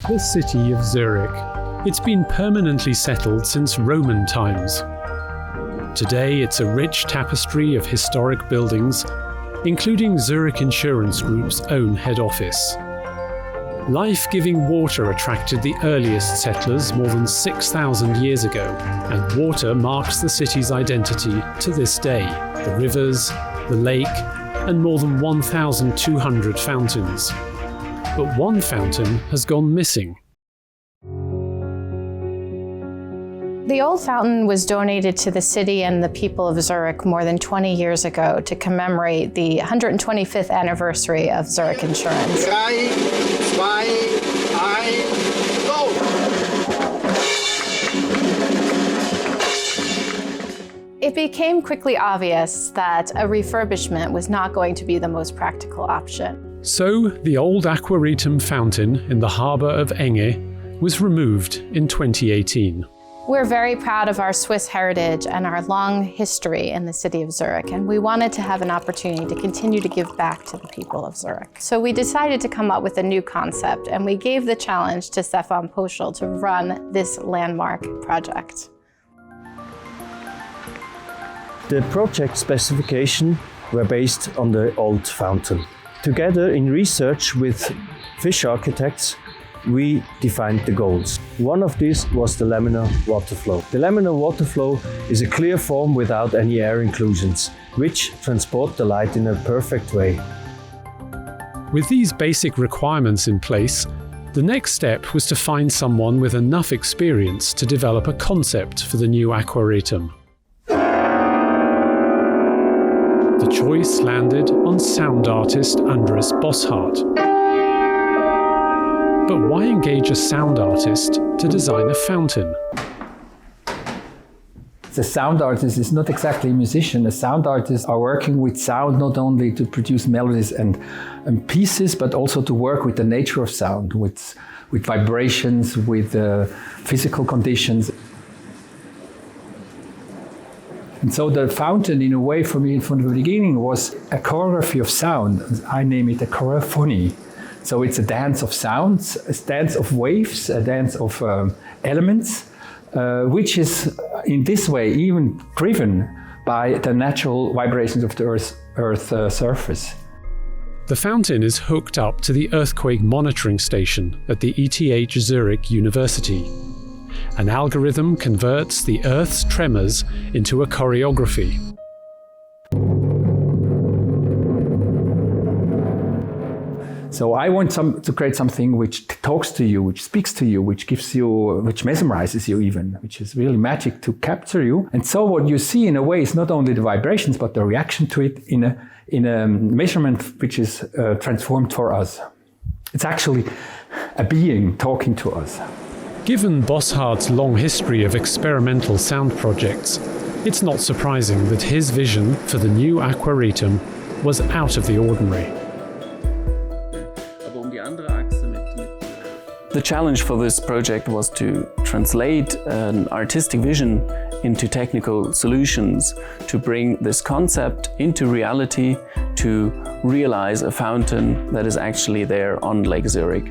the city of Zurich. It's been permanently settled since Roman times. Today it's a rich tapestry of historic buildings, including Zurich Insurance Group's own head office. Life-giving water attracted the earliest settlers more than 6,000 years ago, and water marks the city's identity to this day. The rivers, the lake, and more than 1,200 fountains. But one fountain has gone missing. The old fountain was donated to the city and the people of Zurich more than 20 years ago to commemorate the 125th anniversary of Zurich Insurance. 3, 2, 1, go! It became quickly obvious that a refurbishment was not going to be the most practical option. So the old Aquaretum fountain in the harbour of Enge was removed in 2018. We're very proud of our Swiss heritage and our long history in the city of Zurich, and we wanted to have an opportunity to continue to give back to the people of Zurich. So we decided to come up with a new concept, and we gave the challenge to Stefan Poschel to run this landmark project. The project specifications were based on the old fountain. Together in research with fish architects, we defined the goals. One of these was the laminar water flow. The laminar water flow is a clear form without any air inclusions, which transport the light in a perfect way. With these basic requirements in place, the next step was to find someone with enough experience to develop a concept for the new Aquaretum. The choice landed on sound artist Andres Bosshardt. But why engage a sound artist to design a fountain? The sound artist is not exactly a musician. The sound artists are working with sound not only to produce melodies and pieces, but also to work with the nature of sound, with vibrations, with physical conditions. And so the fountain, in a way, for me, from the beginning, was a choreography of sound. I name it a choreophony. So it's a dance of sounds, a dance of waves, a dance of elements, which is in this way even driven by the natural vibrations of the Earth's surface. The fountain is hooked up to the earthquake monitoring station at the ETH Zurich University. An algorithm converts the Earth's tremors into a choreography. So I want to create something which talks to you, which speaks to you, which gives you, which mesmerizes you even, which is really magic to capture you. And so what you see in a way is not only the vibrations, but the reaction to it in a measurement which is transformed for us. It's actually a being talking to us. Given Bosshardt's long history of experimental sound projects, it's not surprising that his vision for the new Aquaretum was out of the ordinary. The challenge for this project was to translate an artistic vision into technical solutions, to bring this concept into reality, to realize a fountain that is actually there on Lake Zurich.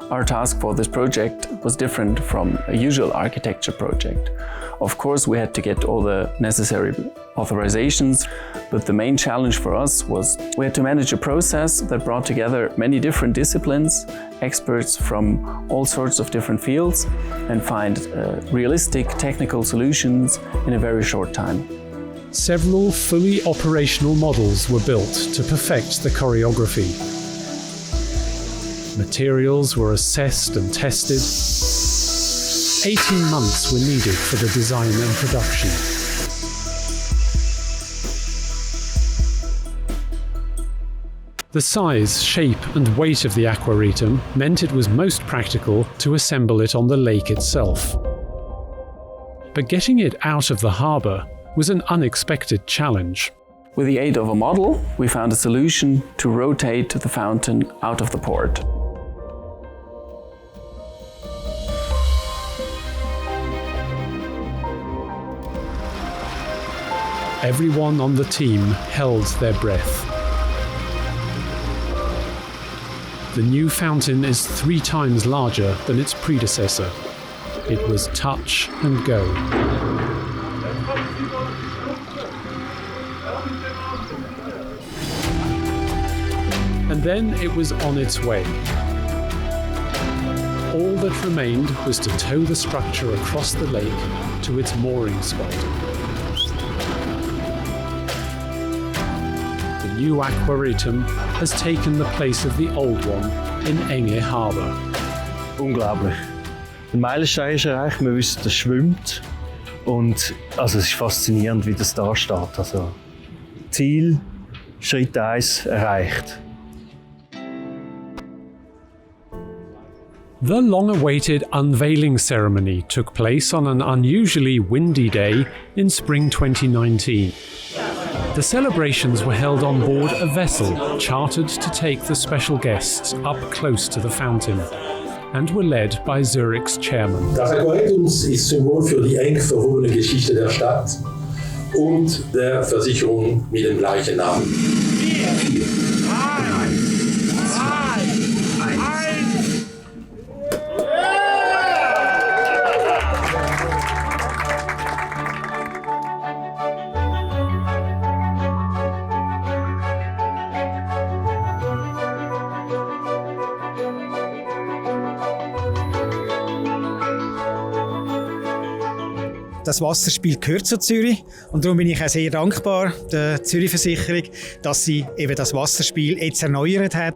Our task for this project was different from a usual architecture project. Of course, we had to get all the necessary authorizations, but the main challenge for us was we had to manage a process that brought together many different disciplines, experts from all sorts of different fields, and find realistic technical solutions in a very short time. Several fully operational models were built to perfect the choreography. Materials were assessed and tested. 18 months were needed for the design and production. The size, shape and weight of the Aquaretum meant it was most practical to assemble it on the lake itself. But getting it out of the harbour was an unexpected challenge. With the aid of a model, we found a solution to rotate the fountain out of the port. Everyone on the team held their breath. The new fountain is 3 times larger than its predecessor. It was touch and go. And then it was on its way. All that remained was to tow the structure across the lake to its mooring spot. The new Aquaretum has taken the place of the old one in Enge Harbour. Unglaublich. Der Meilenstein ist erreicht, wir wissen, das schwimmt. Und also es ist faszinierend, wie das da steht. Also, Ziel, Schritt 1 erreicht. The long-awaited unveiling ceremony took place on an unusually windy day in spring 2019. The celebrations were held on board a vessel chartered to take the special guests up close to the fountain and were led by Zurich's chairman. Das Aquaretum ist Symbol für die eng verwobene Geschichte der Stadt und der Versicherung mit dem gleichen Namen. Das Wasserspiel gehört zu Zürich und darum bin ich auch sehr dankbar der Zürich-Versicherung, dass sie eben das Wasserspiel jetzt erneuert hat.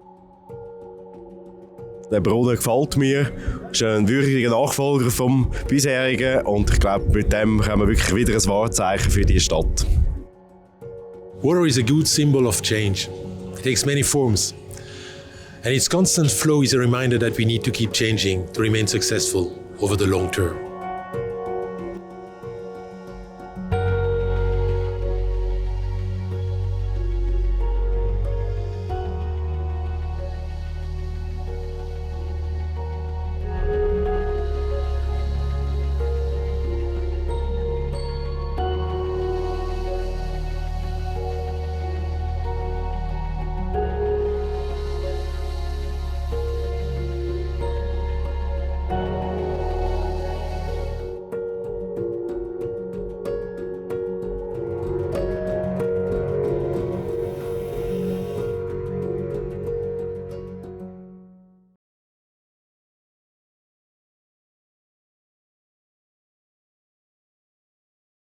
Der Bruder gefällt mir, ist ein würdiger Nachfolger vom bisherigen und ich glaube, mit dem haben wir wirklich wieder ein Wahrzeichen für die Stadt. Water is a good symbol of change. It takes many forms. And its constant flow is a reminder that we need to keep changing to remain successful over the long term.